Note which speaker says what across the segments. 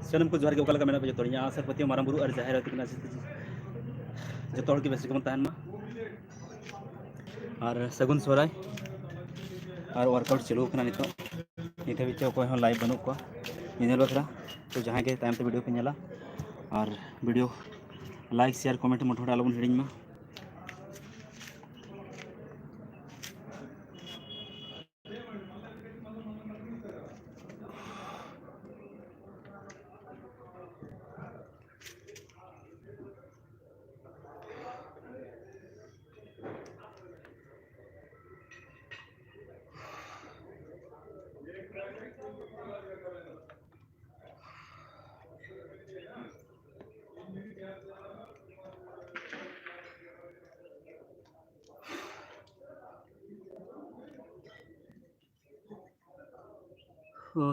Speaker 1: सनम को जोहार के ओकल का मेना पे जो तोड़िया आसर पति माराम बुरु और जाहिर होती कि ना जो तोड़ के बेसिक तहन मा और सगुन सोराय और वर्कआउट चलू करना नित बीच अकोय लाइव बनू को इन बखरा तो जहाँ के टाइम वीडियो पे नेला और वीडियो लाइक शेयर कमेंट मोटे आलोबन हिड़ी मा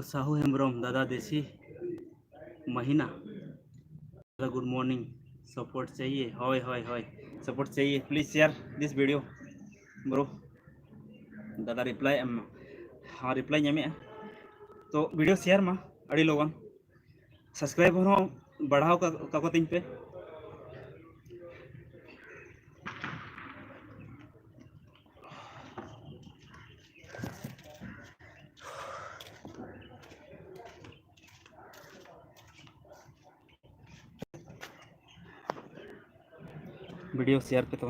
Speaker 1: साहू हेम्ब्रम दादा देसी महीना गुड मॉर्निंग सपोर्ट चाहिए हॉय हॉय हॉय सपोर्ट चाहिए please share this video bro दादा रिप्लाई हाँ रिप्लाई नामे तो वीडियो शेयर मा अड़ी लोगन सब्सक्राइबर हो बढ़ाओ का तीन पे वीडियो शेयर पे तो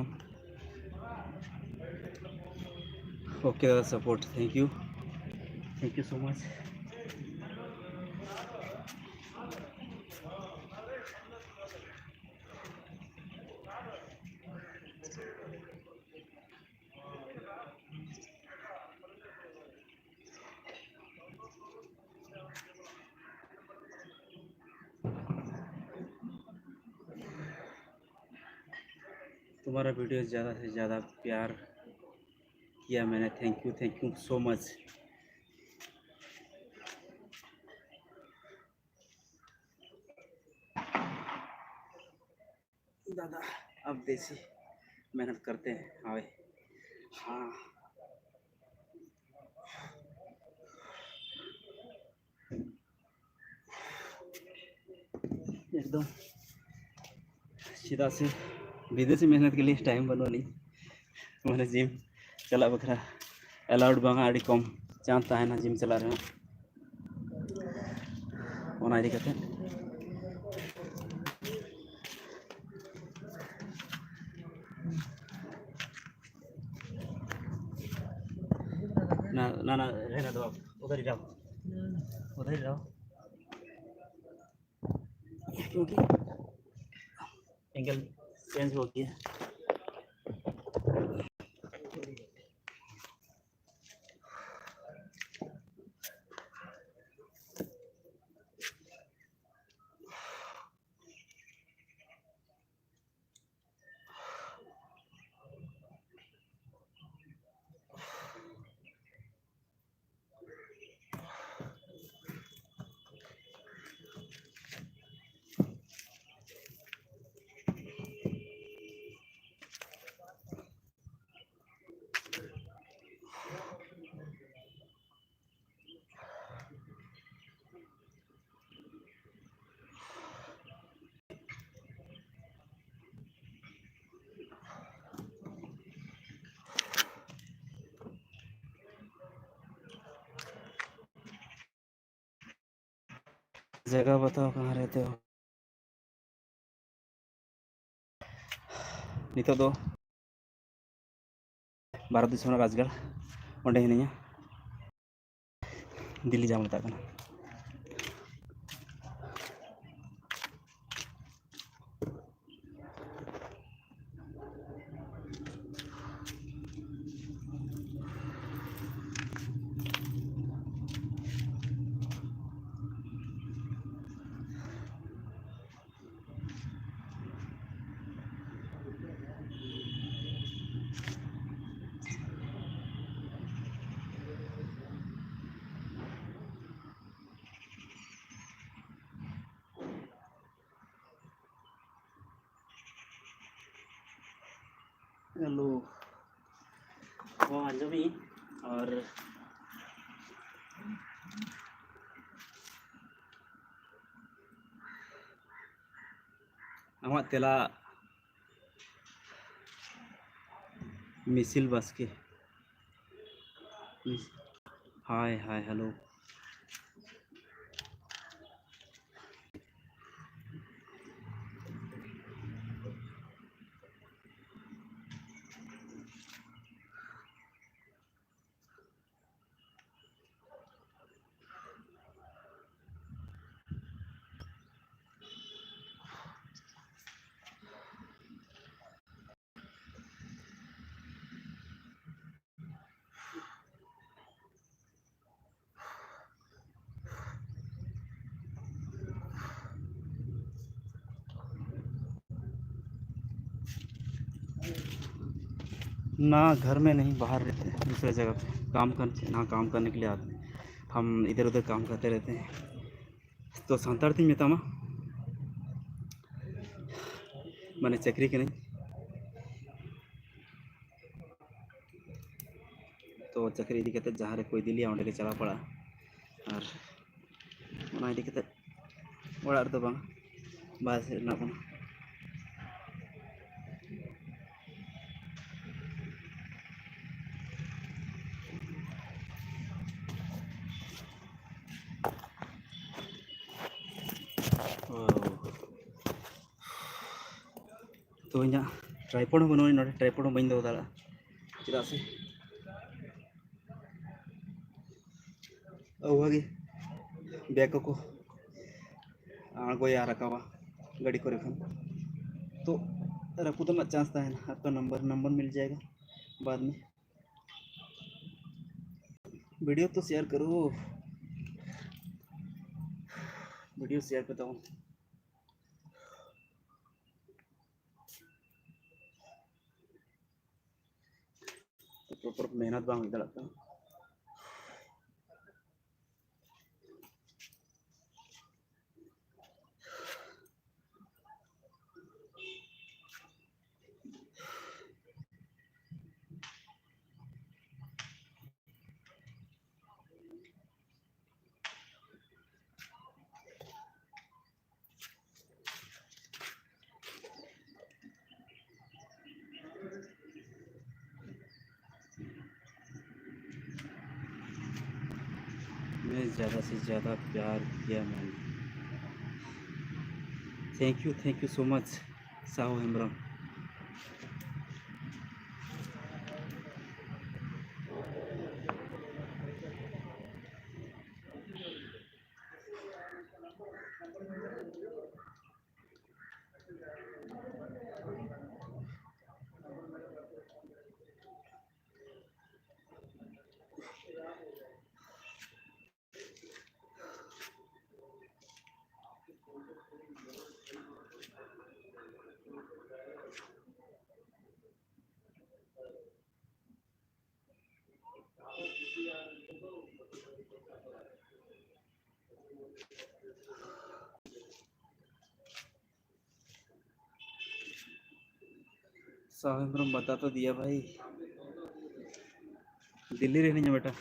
Speaker 1: ओके दादा support thank you so much तुम्हारा वीडियो ज़्यादा से ज़्यादा प्यार किया मैंने थैंक यू सो मच दादा अब देसी मेहनत करते हैं हाँ एकदम सीधा से विदेशी मेहनत के लिए टाइम बनो नहीं मैंने जिम चला बखरा अलाउड बांगा अड़ी कम चाहता है ना जिम चला रहे हो इदी करते ना ना ना रहना दो आप उधर ही जाओ क्योंकि एंगल चेंज हो गया जगह बताओ कहाँ रहते हो नितो दो भारत दिसम राजगढ़ ओंडे हिनिया दिल्ली जा मता कना हेलो वो अंजमी और आमाग तेला मिसिल बास्के हाय हाय हेलो ना घर में नहीं, बाहर रहते हैं दूसरे जगह पे काम कर ना काम करने के लिए आते हैं। हम इधर उधर काम करते रहते हैं। तो सांतार थी मेतामा मैंने चक्री के नहीं तो चक्री इदी कहते जहाँ रे कोई दिलिया उंडे के चला पड़ा और ओना इदी कहते ओड़ा तो बांग बास ना बना तो इन ट्राइपॉड बनो नोडे ट्राइपॉड बन दो दाड़ा चेदा से अवागे बैग को आड़गोया रकावा गाड़ी को रखा तो रखू तो चांस था है आपका नंबर नंबर मिल जाएगा बाद में। वीडियो तो शेयर करो, वीडियो शेयर करता हूँ तो प्रॉपर मेहनत बांग लगता मैं ज़्यादा से ज़्यादा प्यार किया मैंने। Thank you so much Sahu Hembram. Sahu Hembram बता तो दिया भाई, दिल्ली रहने जा बेटा।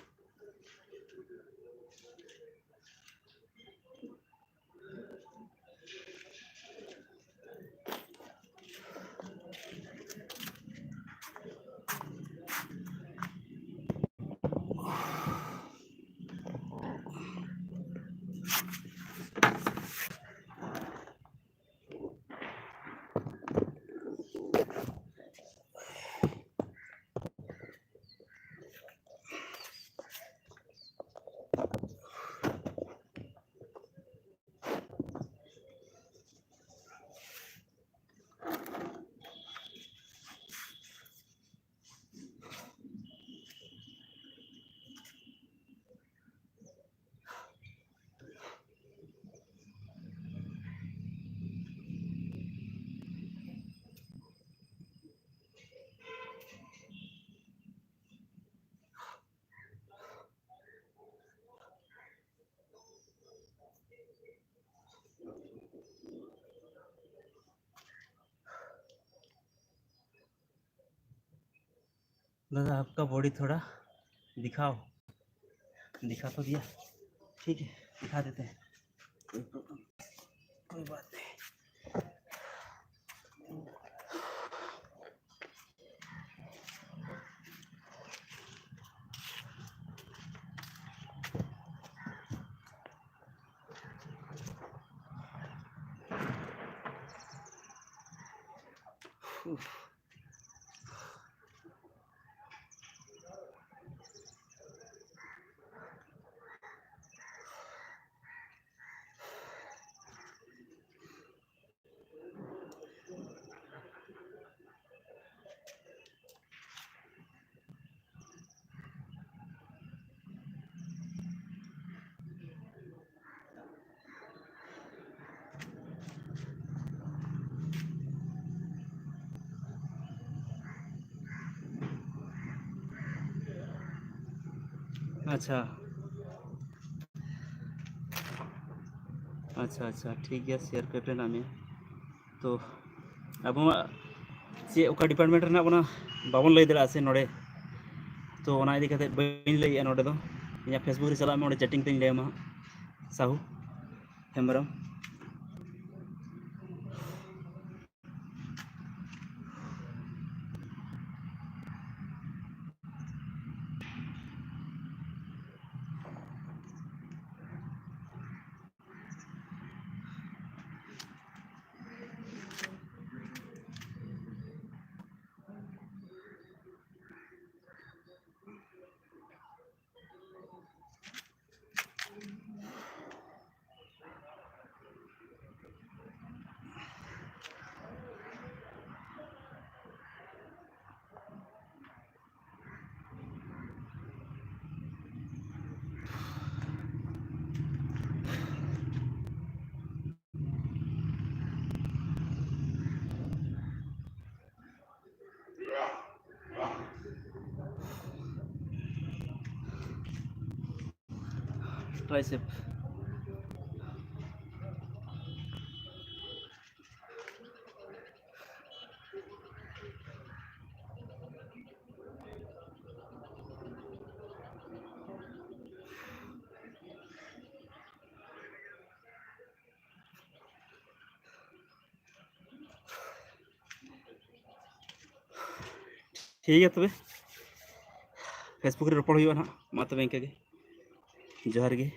Speaker 1: दादा आपका बॉडी थोड़ा दिखाओ, दिखा तो दिया, ठीक है दिखा देते हैं, कोई प्रॉब्लम कोई बात नहीं। उफ, अच्छा अच्छा अच्छा ठीक है शेयर कर नाम तो अब चे ओका डिपार्टमेंट रना बना बाबन लई दड़ा से नोड़े तो ओना इदी कते बइन लई नोड़े दो इया फेसबुक रे चला में चैटिंग तिन लेमा साहू हेम्ब्रम ट्राइसेप ठीक है तबे फेसबुक रे रोपड़ हुआ ना मा तबे इनके जोहार गे।